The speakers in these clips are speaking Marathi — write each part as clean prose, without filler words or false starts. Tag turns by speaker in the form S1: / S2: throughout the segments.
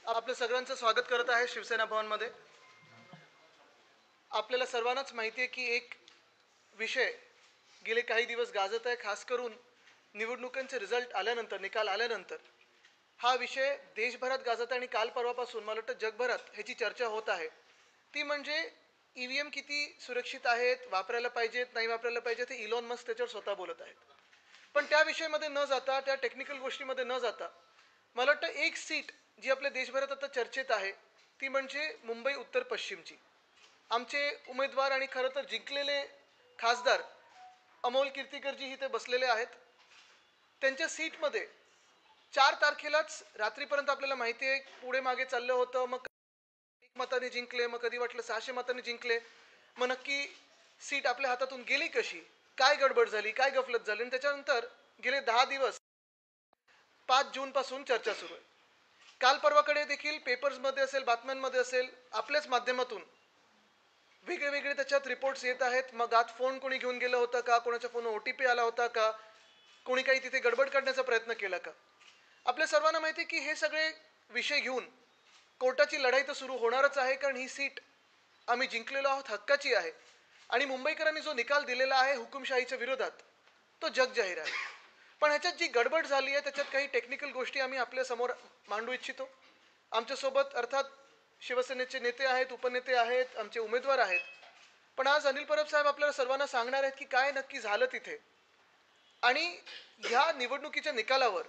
S1: आपलं सगळ्यांचं स्वागत करत आहे शिवसेना भवनमध्ये. आपल्याला सर्वांनाच माहिती आहे की एक विषय गेले काही दिवस गाजत आहे, खास करून निवडणुकांचे रिझल्ट आल्यानंतर, निकाल आल्यानंतर हा विषय देशभरात गाजत आहे आणि काल परवापासून मला वाटतं जगभरात ह्याची चर्चा होत आहे. ती म्हणजे EVM किती सुरक्षित आहेत, वापरायला पाहिजेत, नाही वापरायला पाहिजेत, हे इलॉन मस्क त्याच्यावर स्वतः बोलत आहेत. पण त्या विषयामध्ये न जाता, त्या टेक्निकल गोष्टीमध्ये न जाता, मला वाटतं एक सीट जी आपल्या देशभरात आता चर्चेत आहे ती म्हणजे मुंबई उत्तर पश्चिमची. आमचे उमेदवार आणि खरं तर जिंकलेले खासदार अमोल कीर्तीकरजी इथे बसलेले आहेत. त्यांच्या सीटमध्ये 4 तारखेलाच रात्रीपर्यंत आपल्याला माहिती आहे पुढे मागे चाललं होतं. मग 1 मताने जिंकले, मग कधी वाटलं 600 मतांनी जिंकले. मग नक्की सीट आपल्या हातातून गेली कशी, काय गडबड झाली, काय गफलत झाली. आणि त्याच्यानंतर गेले 10 दिवस 5 जून पासून चर्चा सुरू आहे. काल परवाकडे देखील पेपर्समध्ये असेल, बातम्यांमध्ये असेल, आपल्याच माध्यमातून वेगळे वेगळे त्याच्यात रिपोर्ट्स येत आहेत. मग आत फोन कोणी घेऊन गेलं होतं का, कोणाच्या फोन OTP आला होता का, कोणी काही तिथे गडबड करण्याचा प्रयत्न केला का. आपल्या सर्वांना माहिती आहे की हे सगळे विषय घेऊन कोर्टाची लढाई तर सुरू होणारच आहे, कारण ही सीट आम्ही जिंकलेलो आहोत, हक्काची आहे. आणि मुंबईकरांनी जो निकाल दिलेला आहे हुकुमशाहीच्या विरोधात तो जगजाहीर आहे. पण ह्याच्यात जी गडबड झाली आहे त्याच्यात काही टेक्निकल गोष्टी आम्ही आपल्या समोर मांडू इच्छितो. आमच्यासोबत अर्थात शिवसेनेचे नेते आहेत, उपनेते आहेत, आमचे उमेदवार आहेत. पण आज अनिल परब साहेब आपल्याला सर्वांना सांगणार आहेत की काय नक्की झालं तिथे. आणि ह्या निवडणुकीच्या निकालावर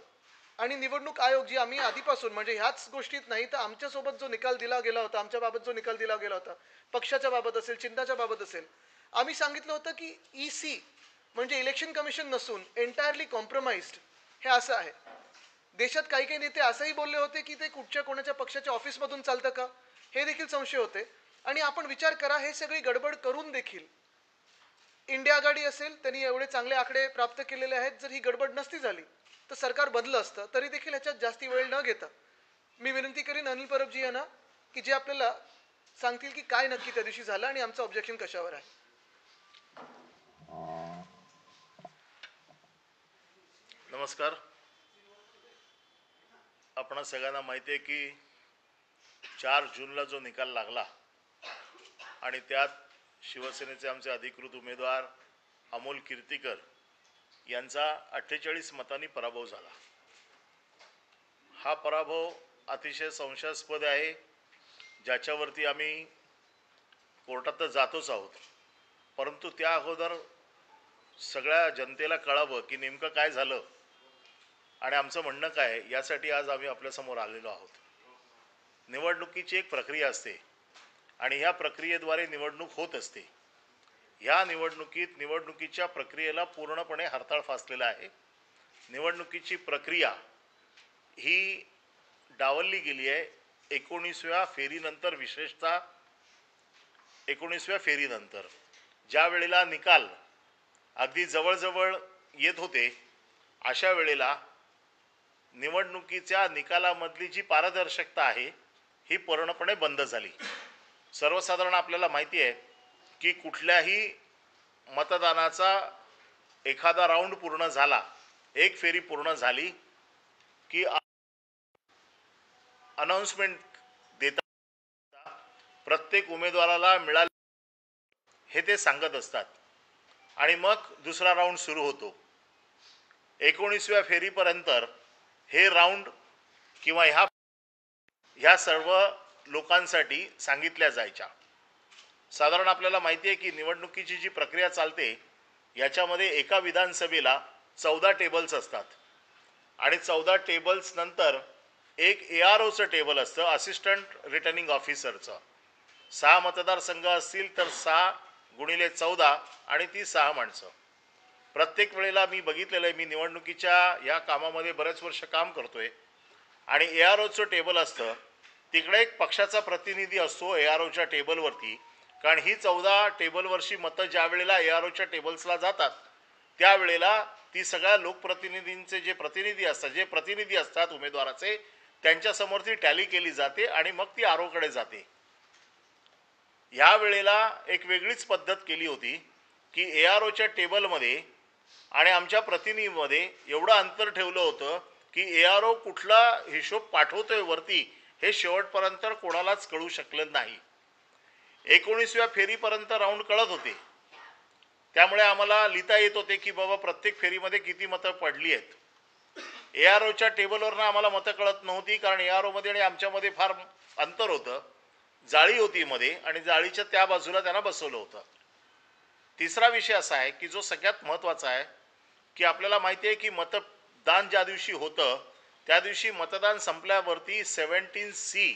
S1: आणि निवडणूक आयोग जी आम्ही आधीपासून म्हणजे ह्याच गोष्टीत नाही तर आमच्यासोबत जो निकाल दिला गेला होता, आमच्याबाबत जो निकाल दिला गेला होता, पक्षाच्या बाबत असेल, चिन्हाच्या बाबत असेल, आम्ही सांगितलं होतं की EC म्हणजे इलेक्शन कमिशन नसून एंटायरली कॉम्प्रोमाइज्ड हे असं आहे. देशात काही काही नेते असंही बोलले होते की ते कुठच्या कोणाच्या पक्षाच्या ऑफिसमधून चालतं का, हे देखील संशय होते. आणि आपण विचार करा, हे सगळी गडबड करून देखील इंडिया आघाडी असेल, त्यांनी एवढे चांगले आकडे प्राप्त केलेले आहेत. जर ही गडबड नसती झाली तर सरकार बदलं असतं. तरी देखील ह्याच्यात जास्ती वेळ न घेता मी विनंती करीन अनिल परबजी यांना की जे आपल्याला सांगतील की काय नक्की त्या दिवशी झालं आणि आमचं ऑब्जेक्शन कशावर आहे.
S2: नमस्कार. आपण सगळ्यांना माहिती आहे की 4 जूनला जो निकाल लागला आणि त्यात शिवसेनेचे आमचे अधिकृत उमेदवार अमोल कीर्तीकर यांचा 48 मतांनी पराभव झाला. हा पराभव अतिशय संशयास्पद आहे, ज्याच्यावरती आम्ही कोर्टात तर जातोच आहोत. परंतु त्या अगोदर सगळ्या जनतेला कळावं की नेमकं काय झालं आणि आमचं म्हणणं काय, यासाठी आज आम्ही आपल्यासमोर आलेलो आहोत. निवडणुकीची एक प्रक्रिया असते आणि ह्या प्रक्रियेद्वारे निवडणूक होत असते. ह्या निवडणुकीच्या प्रक्रियेला पूर्णपणे हरताळ फासलेला आहे. निवडणुकीची प्रक्रिया ही डावलली गेली आहे. 19व्या फेरीनंतर, विशेषतः 19व्या फेरीनंतर ज्या वेळेला निकाल अगदी जवळजवळ येत होते, अशा वेळेला निवडणुकीच्या निकालामधली जी पारदर्शकता आहे ही पूर्णपणे बंद झाली. सर्वसाधारण आपल्याला माहिती आहे की कुठल्याही मतदानाचा एखादा राऊंड पूर्ण झाला, एक फेरी पूर्ण झाली की अनाउन्समेंट देता प्रत्येक उमेदवाराला मिळाले हे ते सांगत असतात आणि मग दुसरा राऊंड सुरू होतो. 19व्या फेरीपर्यंत हे राऊंड किंवा ह्या सर्व लोकांसाठी सांगितल्या जायच्या. साधारण आपल्याला माहिती आहे की निवडणुकीची जी प्रक्रिया चालते याच्यामध्ये एका विधानसभेला 14 टेबल्स असतात आणि 14 टेबल्स नंतर एक AROचं टेबल असतं, असिस्टंट रिटर्निंग ऑफिसरचं. 6 मतदारसंघ असतील तर 6 गुणिले 14 आणि ती 6 माणसं. प्रत्येक वेळेला मी बघितलेलं आहे, मी निवडणुकीच्या या कामामध्ये बरेच वर्ष काम करतोय आणि AROचं टेबल असतं, तिकडे एक पक्षाचा प्रतिनिधी असतो AROच्या टेबलवरती. कारण ही 14 टेबलवरची मतं ज्या वेळेला AROच्या टेबल्सला जातात त्यावेळेला ती सगळ्या लोकप्रतिनिधींचे जे प्रतिनिधी असतात उमेदवाराचे, त्यांच्यासमोर ती टॅली केली जाते आणि मग ती AROकडे जाते. ह्या वेळेला एक वेगळीच पद्धत केली होती की AROच्या टेबलमध्ये आणि आमच्या प्रतिनिधीमध्ये एवढं अंतर ठेवलं होतं की ARO कुठला हिशोब पाठवतोय वरती हे शेवटपर्यंत कोणालाच कळू शकलं नाही. 19व्या फेरीपर्यंत राऊंड कळत होते, त्यामुळे आम्हाला लिहिता येत होते की बाबा प्रत्येक फेरीमध्ये किती मतं पडली आहेत. AROच्या टेबलवरनं आम्हाला मतं कळत नव्हती, कारण ARO मध्ये आणि आमच्यामध्ये फार अंतर होतं. जाळी होती मध्ये आणि जाळीच्या त्या बाजूला त्यांना बसवलं होतं. तिसरा विषय असा आहे की जो सगळ्यात महत्त्वाचा आहे की आपल्याला माहिती आहे की मतदान ज्या दिवशी होतं त्या दिवशी मतदान संपल्यावरती 17C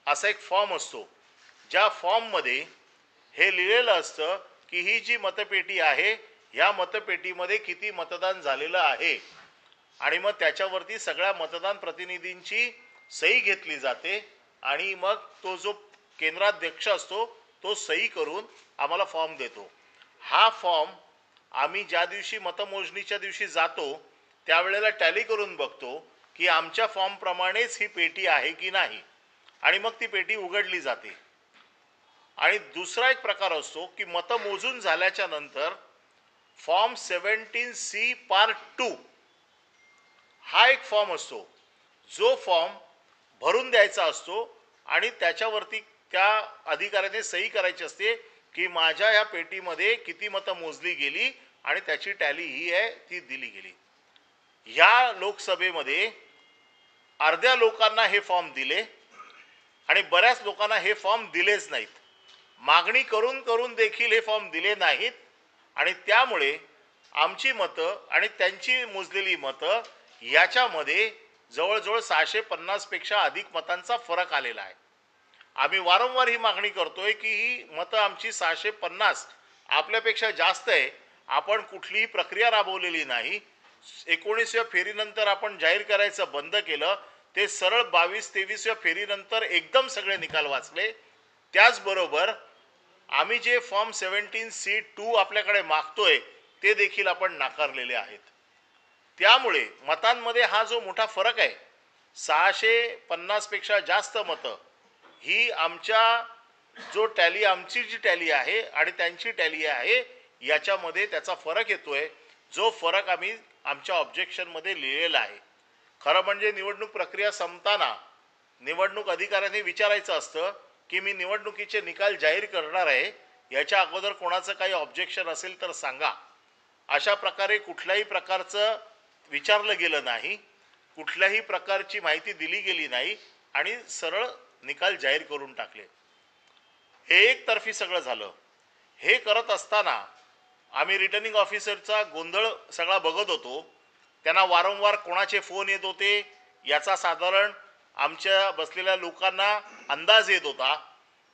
S2: असा एक फॉर्म असतो, ज्या फॉर्ममध्ये हे लिहिलेलं असतं की ही जी मतपेटी आहे ह्या मतपेटीमध्ये किती मतदान झालेलं आहे, आणि मग त्याच्यावरती सगळ्या मतदान प्रतिनिधींची सही घेतली जाते आणि मग तो जो केंद्राध्यक्ष असतो तो सही करून आम्हाला फॉर्म देतो. हा फॉर्म आम्ही ज्या दिवशी मतमोजणीच्या दिवशी जातो त्यावेळेला टॅली करून बघतो की आमच्या फॉर्मप्रमाणेच ही पेटी आहे की नाही, आणि मग ती पेटी उघडली जाते. आणि दुसरा एक प्रकार असतो की मतं मोजून झाल्याच्या नंतर फॉर्म 17C पार्ट 2 हा एक फॉर्म असतो, जो फॉर्म भरून द्यायचा असतो आणि त्याच्यावरती त्या अधिकाऱ्याने सही करायची असते की माझ्या या पेटीमध्ये किती मतं मोजली गेली आणि त्याची टॅली ही आहे ती दिली गेली. या लोकसभेमध्ये अर्ध्या लोकांना हे फॉर्म दिले आणि बऱ्याच लोकांना हे फॉर्म दिलेच नाहीत. मागणी करून करून देखील हे फॉर्म दिले नाहीत आणि त्यामुळे आमची मतं आणि त्यांची मोजलेली मतं याच्यामध्ये जवळजवळ 650 पेक्षा अधिक मतांचा फरक आलेला आहे. आम्ही वारंवार ही मागणी करतोय की ही मतं आमची 650 आपल्यापेक्षा जास्त आहे. आपण कुठलीही प्रक्रिया राबवलेली नाही. 19व्या फेरीनंतर आपण जाहीर करायचं बंद केलं, ते सरळ 22-23व्या फेरीनंतर एकदम सगळे निकाल वाचले. त्याचबरोबर आम्ही जे फॉर्म 17C2 आपल्याकडे मागतोय ते देखील आपण नाकारलेले आहेत. त्यामुळे मतांमध्ये हा जो मोठा फरक आहे, 650 पेक्षा जास्त मतं ही आमच्या जो टॅली आमची जी टॅली आहे आणि त्यांची टॅली आहे याच्यामध्ये त्याचा फरक येतोय, जो फरक आम्ही आमच्या ऑब्जेक्शनमध्ये लिहिलेला आहे. खरं म्हणजे निवडणूक प्रक्रिया संपताना निवडणूक अधिकाऱ्यांनी विचारायचं असतं की मी निवडणुकीचे निकाल जाहीर करणार आहे, याच्या अगोदर कोणाचं काही ऑब्जेक्शन असेल तर सांगा. अशा प्रकारे कुठल्याही प्रकारचं विचारलं गेलं नाही, कुठल्याही प्रकारची माहिती दिली गेली नाही आणि सरळ निकाल जाहीर करून टाकले. हे एकतर्फी सगळं झालं. हे करत असताना आम्ही रिटर्निंग ऑफिसरचा गोंधळ सगळा बघत होतो. त्यांना वारंवार कोणाचे फोन येत होते याचा साधारण आमच्या बसलेल्या लोकांना अंदाज येत होता.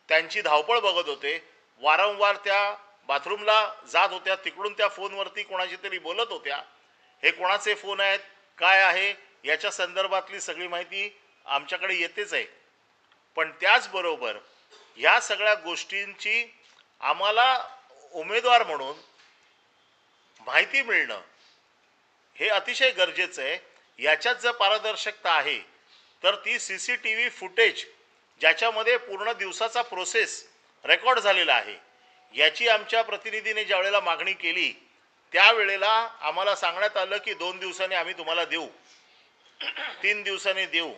S2: त्यांची धावपळ बघत होते. वारंवार त्या बाथरूमला जात होत्या, तिकडून त्या फोनवरती कोणाशी तरी बोलत होत्या. हे कोणाचे फोन आहेत, काय आहे याच्या संदर्भातली सगळी माहिती आमच्याकडे येतेच आहे. पण त्याचबरोबर या सगळ्या गोष्टींची आम्हाला उमेदवार म्हणून माहिती मिळणं हे अतिशय गरजेचं आहे. याच्यात जर पारदर्शकता आहे तर ती CCTV फुटेज ज्याच्यामध्ये पूर्ण दिवसाचा प्रोसेस रेकॉर्ड झालेला आहे, याची आमच्या प्रतिनिधीने ज्या वेळेला मागणी केली त्यावेळेला आम्हाला सांगण्यात आलं की 2 दिवसांनी आम्ही तुम्हाला देऊ, 3 दिवसांनी देऊ.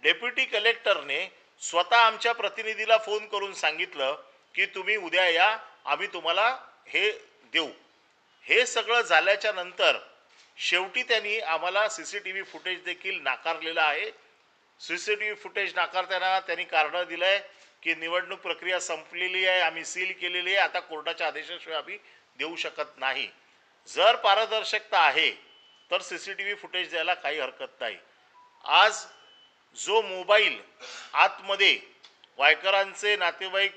S2: डेप्युटी कलेक्टरने स्वतः आमच्या प्रतिनिधीला फोन करून सांगितलं की तुम्ही उद्या या, आम्ही तुम्हाला हे देऊ. हे सगळं झाल्याच्या नंतर शेवटी त्यांनी आम्हाला CCTV फुटेज देखील नाकारलेलं आहे. CCTV फुटेज नाकारताना त्यांनी कारण दिलंय की निवडणूक प्रक्रिया संपलेली आहे, आम्ही सील केलेली आहे, आता कोर्टाच्या आदेशाशिवाय आम्ही देऊ शकत नाही. जर पारदर्शकता आहे तर CCTV फुटेज द्यायला काही हरकत नाही. आज जो मोबाईल आतमध्ये वायकरांचे नातेवाईक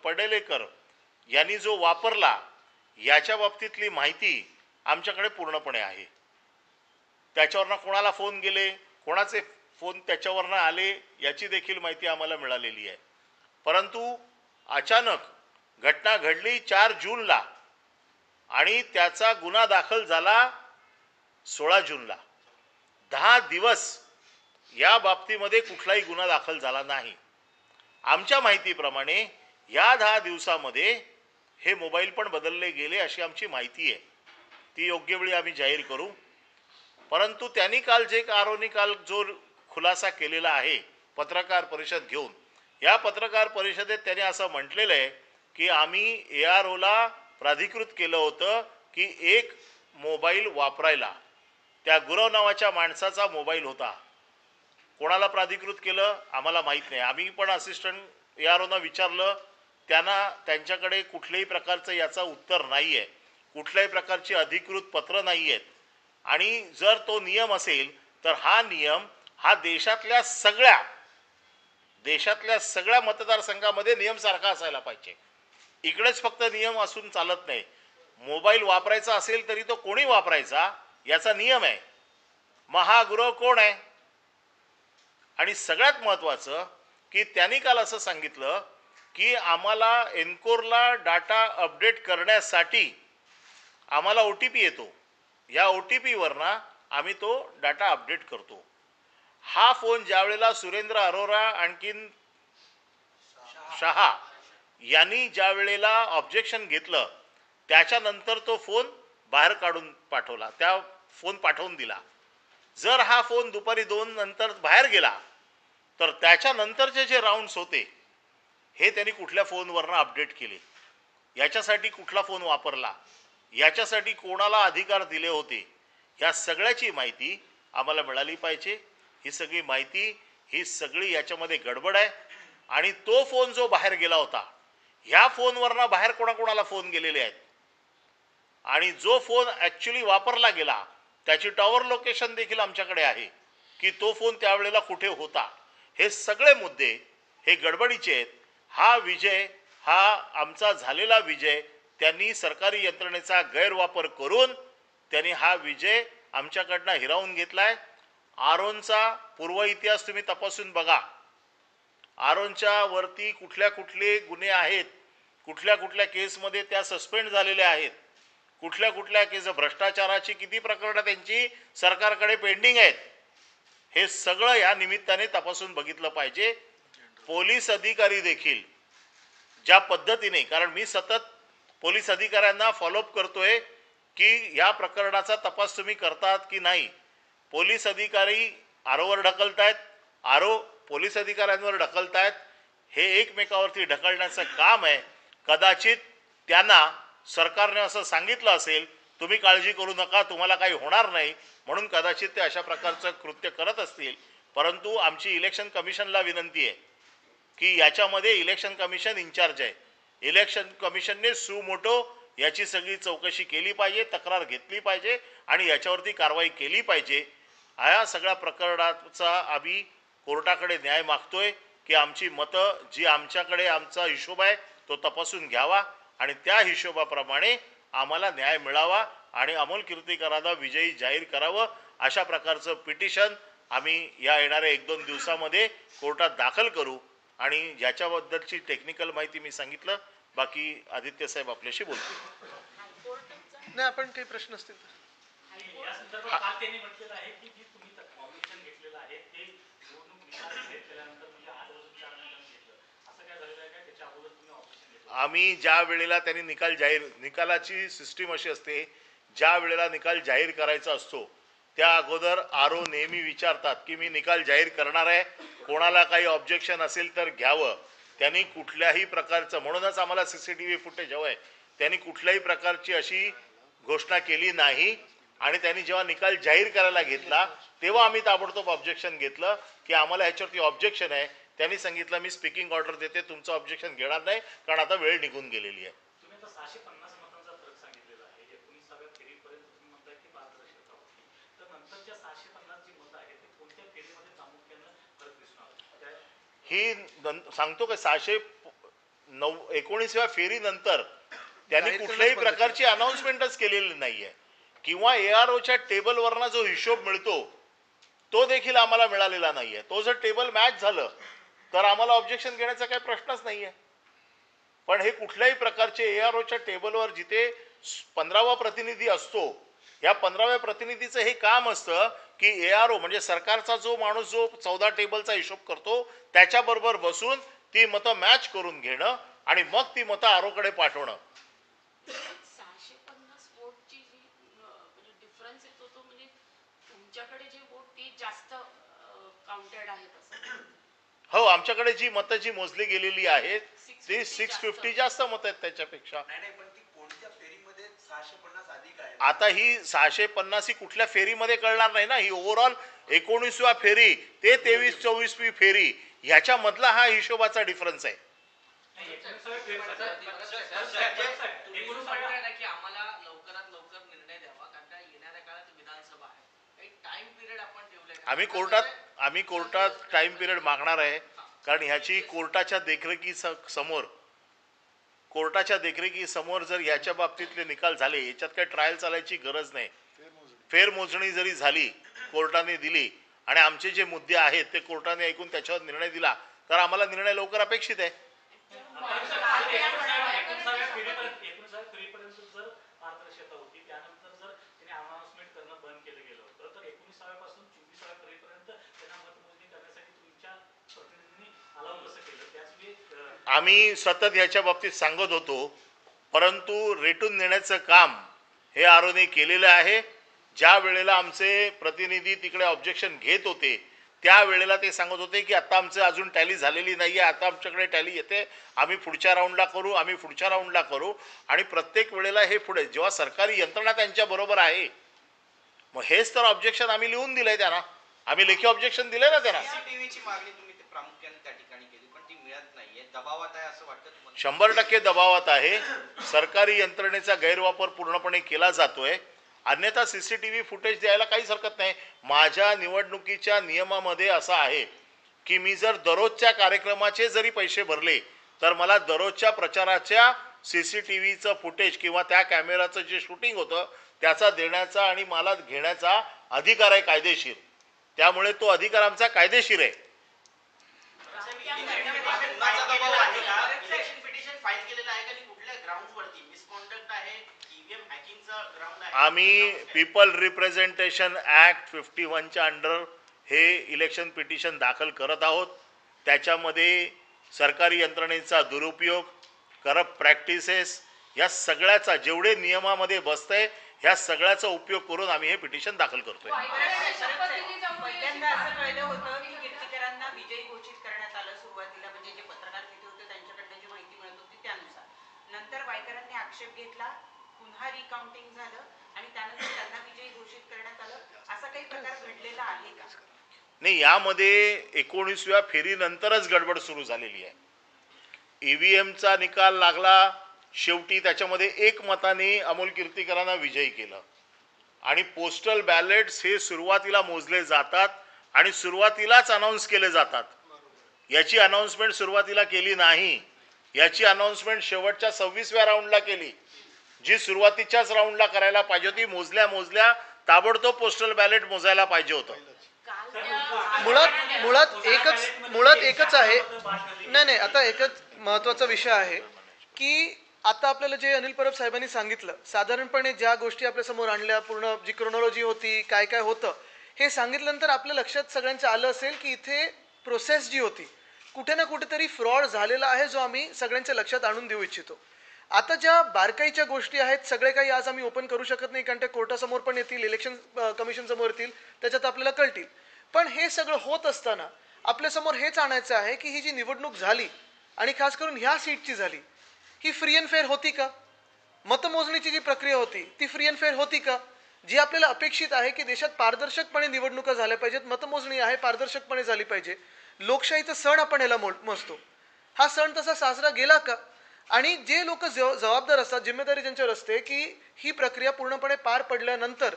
S2: पडलेकर यांनी जो वापरला याच्या बाबतीतली माहिती आमच्याकडे पूर्णपणे आहे. त्याच्यावरनं कोणाला फोन गेले, कोणाचे फोन त्याच्यावरनं आले याची देखील माहिती आम्हाला मिळालेली आहे. परंतु अचानक घटना घडली 4 जूनला आणि त्याचा गुन्हा दाखल झाला 16 जूनला. 10 दिवस या बाबतीमध्ये कुठलाही गुन्हा दाखल झाला नाही. आमच्या माहितीप्रमाणे या 10 दिवसामध्ये हे मोबाईल पण बदलले गेले अशी आमची माहिती आहे. ती योग्य वेळी आम्ही जाहीर करू. परंतु त्यांनी काल जे आरोनी काल जो खुलासा केलेला आहे पत्रकार परिषद घेऊन. या पत्रकार परिषदेत त्याने असं म्हटलेलं आहे की आम्ही AROला प्राधिकृत केलं होतं की एक मोबाईल वापरायला. त्या गुरव नावाच्या माणसाचा मोबाईल होता. कोणाला प्राधिकृत केलं आम्हाला माहीत नाही. आम्ही पण असिस्टंट AROना विचारलं, त्यांच्याकडे कुठल्याही प्रकारचं याचं उत्तर नाही आहे, कुठल्याही प्रकारची अधिकृत पत्र नाही आहेत. आणि जर तो नियम असेल तर हा नियम हा देशातल्या सगळ्या मतदारसंघामध्ये नियम सारखा असायला पाहिजे. इकडेच फक्त नियम असून चालत नाही. मोबाईल वापरायचा असेल तरी तो कोणी वापरायचा याचा नियम आहे. मग हा गुरव कोण आहे? आणि सगळ्यात महत्त्वाचं की त्यांनी काल असं सांगितलं की आम्हाला एनकोरला डाटा अपडेट करण्यासाठी आम्हाला OTP येतो, या OTPवरनं आम्ही तो डाटा अपडेट करतो. हा फोन ज्या वेळेला सुरेंद्र अरोरा आणखीन शहा यांनी ज्या वेळेला ऑब्जेक्शन घेतलं त्याच्यानंतर तो फोन बाहेर काढून पाठवला, त्या फोन पाठवून दिला. जर हा फोन दुपारी 2 नंतर बाहेर गेला तर त्याच्यानंतरचे जे राऊंड्स होते हे त्यांनी कुठल्या फोनवरनं अपडेट केले, याच्यासाठी कुठला फोन वापरला, याच्यासाठी कोणाला अधिकार दिले होते, या सगळ्याची माहिती आम्हाला मिळाली पाहिजे. ही सगळी माहिती, ही सगळी याच्यामध्ये गडबड आहे. आणि तो फोन जो बाहेर गेला होता, ह्या फोनवरनं बाहेर कोणाकोणाला फोन गेलेले आहेत आणि जो फोन ॲक्च्युली वापरला गेला त्याची टॉवर लोकेशन देखील आमच्याकडे आहे की तो फोन त्यावेळेला कुठे होता. हे सगळे मुद्दे हे गडबडीचे आहेत. हा विजय, हा आमचा झालेला विजय, त्यांनी सरकारी यंत्रणेचा गैरवापर करून त्यांनी हा विजय आमच्याकडनं हिरावून घेतलाय. आरोनचा पूर्व इतिहास तुम्ही तपासून बघा. आरोनच्या वरती कुठले गुन्हे आहेत, कुठल्या केसमध्ये त्या सस्पेंड झालेल्या आहेत, कुठल्या केस, भ्रष्टाचाराची किती प्रकरणं त्यांची सरकारकडे पेंडिंग आहेत, हे सगळं या निमित्ताने तपासून बघितलं पाहिजे. पोलीस अधिकारी देखील ज्या पद्धतीने, कारण मी सतत पोलीस अधिकाऱ्यांना फॉलोअप करतोय की या प्रकरणाचा तपास तुम्ही करतात की नाही. पोलीस अधिकारी आरोवर ढकलतायत, आरो पोलीस अधिकाऱ्यांवर ढकलतायत. हे एकमेकावरती ढकलण्याचं काम आहे. कदाचित त्यांना सरकारने असं सांगितलं असेल तुम्ही काळजी करू नका, तुम्हाला काही होणार नाही, म्हणून कदाचित ते अशा प्रकारचं कृत्य करत असतील. परंतु आमची इलेक्शन कमिशनला विनंती आहे की याच्यामध्ये इलेक्शन कमिशन इन्चार्ज आहे. इलेक्शन कमिशनने सुमोटो याची सगळी चौकशी केली पाहिजे, तक्रार घेतली पाहिजे आणि याच्यावरती कारवाई केली पाहिजे. या सगळ्या प्रकरणाचा आम्ही कोर्टाकडे न्याय मागतोय की आमची मतं जी आमच्याकडे आमचा हिशोब आहे तो तपासून घ्यावा आणि त्या हिशोबाप्रमाणे आम्हाला न्याय मिळावा आणि अमोल कीर्तीकरांना विजयी जाहीर करावं. अशा प्रकारचं पिटिशन आम्ही या येणाऱ्या 1-2 दिवसामध्ये कोर्टात दाखल करू. आणि याच्याबद्दलची टेक्निकल माहिती मी सांगितलं. बाकी आदित्य साहेब आपल्याशी बोलतील.
S1: नाही, आपण काही प्रश्न असतील तर.
S3: या संदर्भात काल त्यांनी म्हटलेलं आहे की जी तुम्ही ऑब्जेक्शन घेतलेलं आहे ते निवडणूक निकाल जाहीर केल्यानंतर म्हणजे 8 वर्ष 4 महिन्यांनी घेतलं, असं काय झालेलं आहे का? त्याच्या अगोदर तुम्ही ऑब्जेक्शन घेतलं?
S2: आम्ही ज्या वेळेला त्यांनी निकालाची सिस्टीम अशी असते, ज्या वेळेला निकाल जाहीर करायचा असतो त्या अगोदर आरो नेहमी विचारतात की मी निकाल जाहीर करणार आहे, कोणाला काही ऑब्जेक्शन असेल तर घ्यावं. त्यांनी कुठल्याही प्रकारचं, म्हणूनच आम्हाला CCTV फुटेज हवं आहे, त्यांनी कुठल्याही प्रकारची अशी घोषणा केली नाही. आणि त्यांनी जेव्हा निकाल जाहीर करायला घेतला तेव्हा आम्ही ताबडतोब ऑब्जेक्शन घेतलं की आम्हाला ह्याच्यावरती ऑब्जेक्शन आहे. त्यांनी सांगितलं मी स्पीकिंग ऑर्डर देते, तुमचं ऑब्जेक्शन घेणार नाही कारण आता वेळ निघून गेलेली आहे.
S3: तुम्ही आता 650 मतांचा फरक सांगितलेला आहे. 19व्या फेरीपर्यंत तुम्ही म्हणताय की पारदर्शकता होती, तर नंतरच्या 650 जी मतं आहेत ते कोणत्या फेरीमध्ये प्रामुख्यानं फरक दिसणार?
S2: ही सांगतो का 619व्या फेरीनंतर त्यांनी कुठल्याही प्रकारची अनाउन्समेंटच केलेली नाहीये किंवा AROच्या टेबलवरना जो हिशोब मिळतो तो देखील आम्हाला मिळालेला नाहीये. तो जर टेबल मॅच झालं तर आम्हाला ऑब्जेक्शन घेण्याचा काही प्रश्नच नाहीये. पण हे कुठल्याही प्रकारचे AROच्या टेबलवर जिथे 15वा प्रतिनिधी असतो, या 15व्या प्रतिनिधीचं हे काम असतं की ARO म्हणजे सरकारचा जो माणूस जो 14 टेबलचा हिशोब करतो त्याच्याबरोबर बसून ती मतं मॅच करून घेणं आणि मग ती मतं आरोकडे पाठवणं.
S4: 650 वोटची जी म्हणजे डिफरन्स येतो तो म्हणजे तुमच्याकडे जे वोट ते जास्त काउंटेड आहेत असं?
S2: हो, आमच्याकडे जी मतं जी मोजली गेलेली आहेत ती 650 जास्त मतं आहेत त्याच्यापेक्षा.
S5: नाही पण ती कोणत्या फेरीमध्ये 650 अधिक आहे?
S2: आता ही 650 ही कुठल्या फेरीमध्ये कळणार नाही ना, ही ओव्हरऑल 19व्या फेरी ते 23-24वी फेरी ह्याच्या मधला हा हिशोबाचा डिफरन्स आहे.
S3: नाही, 19व्या फेरीचा
S4: तुम्ही म्हणताय ना की आम्हाला लवकरात लवकर निर्णय द्यावा, कारण का येणाऱ्या काळात विधानसभा आहे, काही टाइम पिरियड आपण ठेवलंय का?
S2: आम्ही कोर्टात टाइम पिरियड मागणार आहे, कारण ह्याची कोर्टाच्या देखरेखीसमोर जर ह्याच्या बाबतीतले निकाल झाले, याच्यात काही ट्रायल चालायची गरज नाही. फेरमोजणी जरी झाली, कोर्टाने दिली आणि आमचे जे मुद्दे आहेत ते कोर्टाने ऐकून त्याच्यावर निर्णय दिला, तर आम्हाला निर्णय लवकर अपेक्षित आहे.
S3: 19व्या फेरीपर्यंत जर पारदर्शकता होती, त्यानंतर जर त्याने अनाउन्समेंट करणं बंद केलं गेलं होतं, तर 19व्या पासून 24व्या फेरीपर्यंत त्यांना मतमोजणी करण्यासाठी तुमच्या प्रतिनिधींनी अलाव कसं केलं? त्याच वेळी
S2: आम्ही सतत ह्याच्या बाबतीत सांगत होतो, परंतु रेटून नेण्याचं काम हे आरोने केलेलं आहे. ज्या वेळेला आमचे प्रतिनिधी तिकडे ऑब्जेक्शन घेत होते त्यावेळेला ते सांगत होते की आता आमचं अजून टॅली झालेली नाही आहे, आता आमच्याकडे टॅली येते, आम्ही पुढच्या राऊंडला करू. आणि प्रत्येक वेळेला हे पुढे जेव्हा सरकारी यंत्रणा त्यांच्या बरोबर आहे, मग हेच तर ऑब्जेक्शन आम्ही लिहून दिलंय त्यांना, आम्ही लेखी ऑब्जेक्शन दिलंय ना त्यांना.
S5: सीसीटीव्हीची मागणी तुम्ही ते प्रामुख्याने त्या ठिकाणी केली, पण ती मिळत नाहीये, दबावात आहे असं वाटतं तुम्हाला?
S2: 100% दबावात आहे. सरकारी यंत्रणेचा गैरवापर पूर्णपणे केला जातोय. अन्यथा सीसीटीव्ही फुटेज द्यायला काहीच हरकत नाही. माझ्या निवडणुकीच्या नियमामध्ये असं आहे की मी जर दररोजच्या कार्यक्रमाचे जरी पैसे भरले तर मला दररोजच्या प्रचाराच्या सीसीटीव्हीचं फुटेज किंवा त्या कॅमेराचं जे शूटिंग होतं त्याचा देण्याचा आणि मला घेण्याचा अधिकार आहे कायदेशीर. त्यामुळे तो अधिकार आमचा कायदेशीर आहे.
S5: कुणाचा दबाव आहे का? इलेक्शन पिटिशन फाईल केलेलं आहे का? आणि कुठल्या ग्राउंडवरती मिसकॉन्डक्ट आहे, ईव्हीएम हॅकिंगचा ग्राउंड आहे?
S2: आम्ही पीपल रिप्रेझेंटेशन ऍक्ट 51च्या अंडर हे इलेक्शन पिटिशन दाखल करत आहोत. त्याच्यामध्ये सरकारी यंत्रणेचा दुरुपयोग, करप्ट प्रॅक्टिसेस या सगळ्याचा जेवढे नियमामध्ये बसतंय ह्या सगळ्याचा उपयोग करून आम्ही हे पिटिशन दाखल करतोय.
S6: पहिल्यांदा असं कळलं होतं की कीर्तिकरांना विजयी घोषित करण्यात आलं सुरुवातीला, म्हणजे जे पत्रकार तिथे होते त्यांच्याकडनं जी माहिती मिळत होती त्यानुसार. नंतर वायकरांनी आक्षेप घेतला, पुन्हा रिकाउंटिंग झालं आणि त्यानंतर त्यांना विजयी घोषित करण्यात आलं. असा काही प्रकार घडलेला आहे का?
S2: नाही, यामध्ये 19व्या फेरीनंतरच गडबड सुरू झालेली आहे. ईव्हीएमचा निकाल लागला, शेवटी त्याच्यामध्ये एक मताने अमोल कीर्तिकरांना विजयी केलं आणि पोस्टल बॅलेट्स हे सुरुवातीला मोजले जातात आणि सुरुवातीलाच अनाऊन्स केले जातात. याची अनाऊन्समेंट सुरुवातीला केली नाही, याची अनाऊन्समेंट शेवटच्या 26व्या राऊंडला केली, जी सुरुवातीच्याच राऊंडला करायला पाहिजे होती. मोजल्या ताबडतोब पोस्टल बॅलेट मोजायला पाहिजे होतं.
S1: मुळात एकच आहे. नाही, आता एकच महत्त्वाचा विषय आहे की आता आपल्याला जे अनिल परब साहेबांनी सांगितलं, साधारणपणे ज्या गोष्टी आपल्या समोर आणल्या, पूर्ण जी क्रोनॉलॉजी होती, काय काय होतं हे सांगितल्यानंतर आपल्या लक्षात सगळ्यांचं आलं असेल की इथे प्रोसेस जी होती कुठे ना कुठेतरी फ्रॉड झालेला आहे, जो आम्ही सगळ्यांच्या लक्षात आणून देऊ इच्छितो. आता ज्या बारकाईच्या गोष्टी आहेत सगळे काही आज आम्ही ओपन करू शकत नाही, कारण ते कोर्टासमोर पण येतील, इलेक्शन कमिशन समोर येतील, त्याच्यात आपल्याला कळतील. पण हे सगळं होत असताना आपल्यासमोर हेच आणायचं आहे की ही जी निवडणूक झाली आणि खास करून ह्या सीटची झाली, ही फ्री अँड फेअर होती का? मतमोजणीची जी प्रक्रिया होती ती फ्री अँड फेअर होती का? जी आपल्याला अपेक्षित आहे की देशात पारदर्शकपणे निवडणुका झाल्या पाहिजेत, मतमोजणी आहे पारदर्शकपणे झाली पाहिजे, लोकशाहीचा सण आपण याला मोजतो, हा सण तसा साजरा गेला का? आणि जे लोक जबाबदार असतात, जिम्मेदारी ज्यांच्यावर असते की ही प्रक्रिया पूर्णपणे पार पडल्यानंतर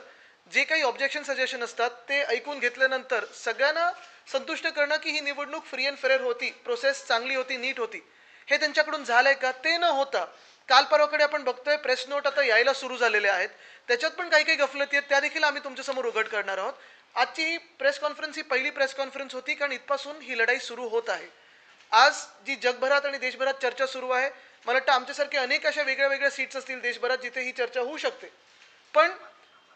S1: जे काही ऑब्जेक्शन सजेशन असतात ते ऐकून घेतल्यानंतर सगळ्यांना संतुष्ट करणं की ही निवडणूक फ्री अँड फेअर होती, प्रोसेस चांगली होती, नीट होती, हे त्यांच्याकडून झालंय का? ते न होता काल परवाकडे आपण बघतोय प्रेस नोट आता यायला सुरू झालेले आहेत, त्याच्यात पण काही काही गफलती आहेत, त्या देखील आम्ही तुमच्यासमोर उघड करणार आहोत. आजची ही प्रेस कॉन्फरन्स ही पहिली प्रेस कॉन्फरन्स होती, कारण इथपासून ही लढाई सुरू होत आहे. आज जी जगभरात आणि देशभरात चर्चा सुरू आहे, मला वाटतं आमच्यासारखे अनेक अशा वेगळ्या वेगळ्या सीट्स असतील देशभरात जिथे ही चर्चा होऊ शकते. पण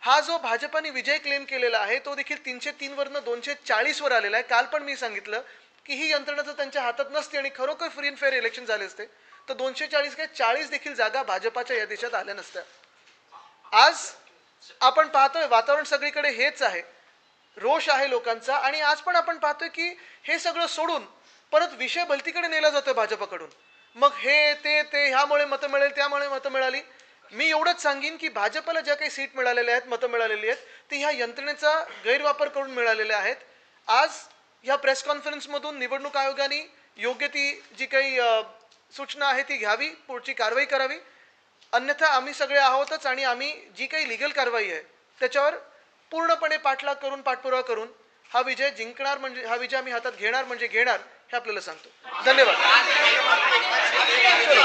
S1: हा जो भाजपाने विजय क्लेम केलेला आहे तो देखील 303 वरनं 240 वर आलेला आहे. काल पण मी सांगितलं की ही यंत्रणा जर त्यांच्या हातात नसते आणि खरोखर फ्री अँड फेअर इलेक्शन झाले असते तर 240 काय 40 देखील जागा भाजपाच्या या देशात आल्या नसत्या. आज आपण पाहतोय वातावरण सगळीकडे हेच आहे. रोष आहे लोकांचा आणि आज पण आपण पाहतोय की हे सगळं सोडून परत विषय भलतीकडे नेला जातोय भाजपकडून. मग हे ते ह्यामुळे मतं मिळेल त्यामुळे मतं मिळाली. मी एवढंच सांगेन की भाजपला ज्या काही सीट मिळालेल्या आहेत, मतं मिळालेली आहेत, ती ह्या यंत्रणेचा गैरवापर करून मिळालेल्या आहेत. आज ह्या प्रेस कॉन्फरन्समधून निवडणूक आयोगाने योग्य ती जी काही सूचना आहे ती घ्यावी, पुढची कारवाई करावी. अन्यथा आम्ही सगळे आहोतच आणि आम्ही जी काही लिगल कारवाई आहे त्याच्यावर पूर्णपणे पाठपुरावा करून हा विजय जिंकणार, म्हणजे हा विजय आम्ही हातात घेणार म्हणजे घेणार हे आपल्याला सांगतो. धन्यवाद.
S5: चलो.